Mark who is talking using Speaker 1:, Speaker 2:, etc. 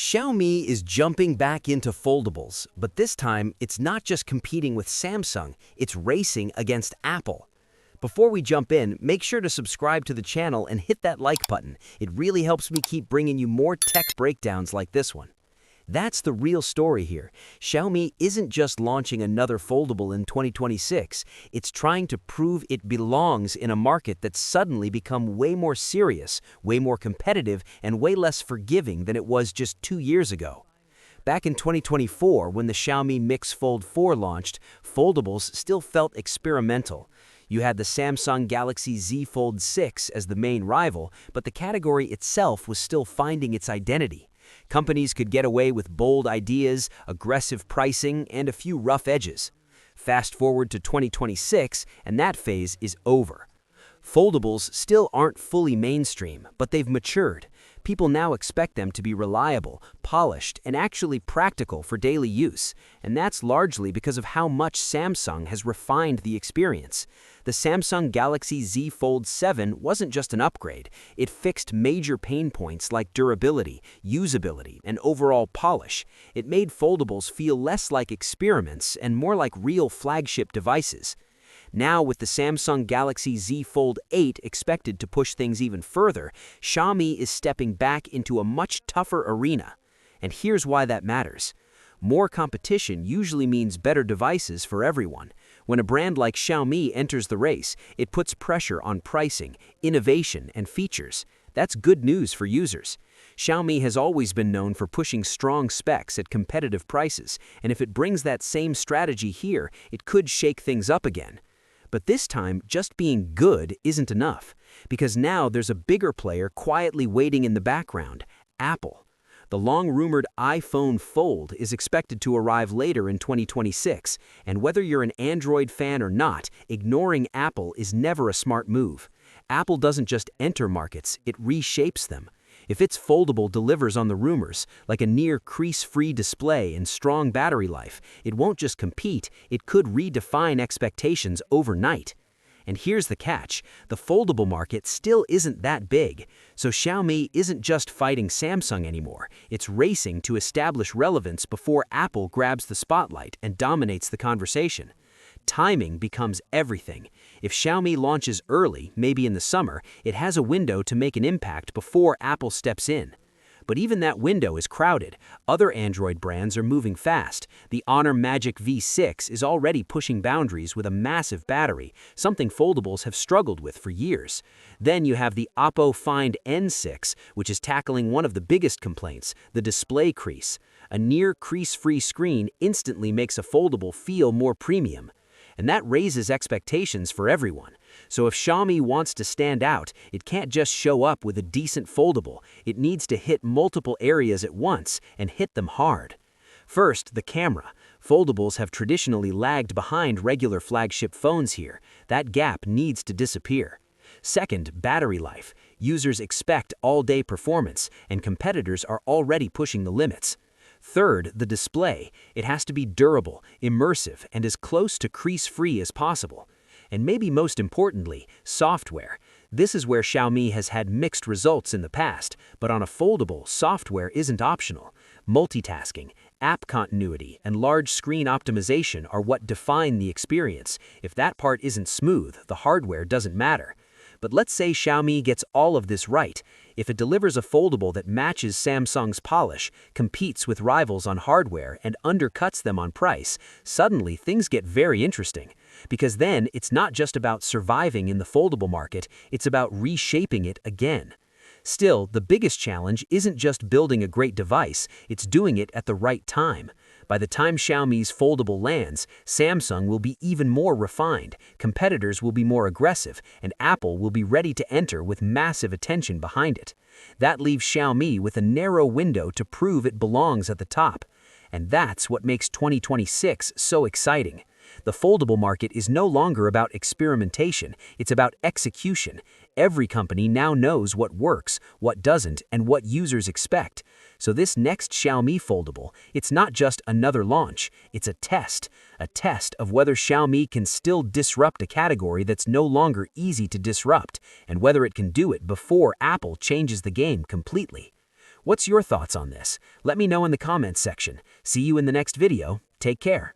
Speaker 1: Xiaomi is jumping back into foldables, but this time it's not just competing with Samsung, it's racing against Apple. Before we jump in, make sure to subscribe to the channel and hit that like button. It really helps me keep bringing you more tech breakdowns like this one. That's the real story here. Xiaomi isn't just launching another foldable in 2026, it's trying to prove it belongs in a market that's suddenly become way more serious, way more competitive, and way less forgiving than it was just 2 years ago. Back in 2024, when the Xiaomi Mix Fold 4 launched, foldables still felt experimental. You had the Samsung Galaxy Z Fold 6 as the main rival, but the category itself was still finding its identity. Companies could get away with bold ideas, aggressive pricing, and a few rough edges. Fast forward to 2026, and that phase is over. Foldables still aren't fully mainstream, but they've matured. People now expect them to be reliable, polished, and actually practical for daily use, and that's largely because of how much Samsung has refined the experience. The Samsung Galaxy Z Fold 7 wasn't just an upgrade, it fixed major pain points like durability, usability, and overall polish. It made foldables feel less like experiments and more like real flagship devices. Now, with the Samsung Galaxy Z Fold 8 expected to push things even further, Xiaomi is stepping back into a much tougher arena. And here's why that matters. More competition usually means better devices for everyone. When a brand like Xiaomi enters the race, it puts pressure on pricing, innovation, and features. That's good news for users. Xiaomi has always been known for pushing strong specs at competitive prices, and if it brings that same strategy here, it could shake things up again. But this time, just being good isn't enough, because now there's a bigger player quietly waiting in the background, Apple. The long-rumored iPhone Fold is expected to arrive later in 2026, and whether you're an Android fan or not, ignoring Apple is never a smart move. Apple doesn't just enter markets, it reshapes them. If its foldable delivers on the rumors, like a near crease-free display and strong battery life, it won't just compete, it could redefine expectations overnight. And here's the catch, the foldable market still isn't that big, so Xiaomi isn't just fighting Samsung anymore, it's racing to establish relevance before Apple grabs the spotlight and dominates the conversation. Timing becomes everything. If Xiaomi launches early, maybe in the summer, it has a window to make an impact before Apple steps in. But even that window is crowded. Other Android brands are moving fast. The Honor Magic V6 is already pushing boundaries with a massive battery, something foldables have struggled with for years. Then you have the Oppo Find N6, which is tackling one of the biggest complaints, the display crease. A near crease-free screen instantly makes a foldable feel more premium. And that raises expectations for everyone. So if Xiaomi wants to stand out, it can't just show up with a decent foldable. It needs to hit multiple areas at once and hit them hard. First, the camera. Foldables have traditionally lagged behind regular flagship phones here. That gap needs to disappear. Second, battery life. Users expect all-day performance, and competitors are already pushing the limits. Third, the display. It has to be durable, immersive, and as close to crease-free as possible. And maybe most importantly, software. This is where Xiaomi has had mixed results in the past, but on a foldable, software isn't optional. Multitasking, app continuity, and large screen optimization are what define the experience. If that part isn't smooth, the hardware doesn't matter. But let's say Xiaomi gets all of this right. If it delivers a foldable that matches Samsung's polish, competes with rivals on hardware, and undercuts them on price, suddenly things get very interesting. Because then it's not just about surviving in the foldable market, it's about reshaping it again. Still, the biggest challenge isn't just building a great device, it's doing it at the right time. By the time Xiaomi's foldable lands, Samsung will be even more refined, competitors will be more aggressive, and Apple will be ready to enter with massive attention behind it. That leaves Xiaomi with a narrow window to prove it belongs at the top. And that's what makes 2026 so exciting. The foldable market is no longer about experimentation, it's about execution. Every company now knows what works, what doesn't, and what users expect. So this next Xiaomi foldable, it's not just another launch, it's a test of whether Xiaomi can still disrupt a category that's no longer easy to disrupt, and whether it can do it before Apple changes the game completely. What's your thoughts on this? Let me know in the comments section. See you in the next video. Take care.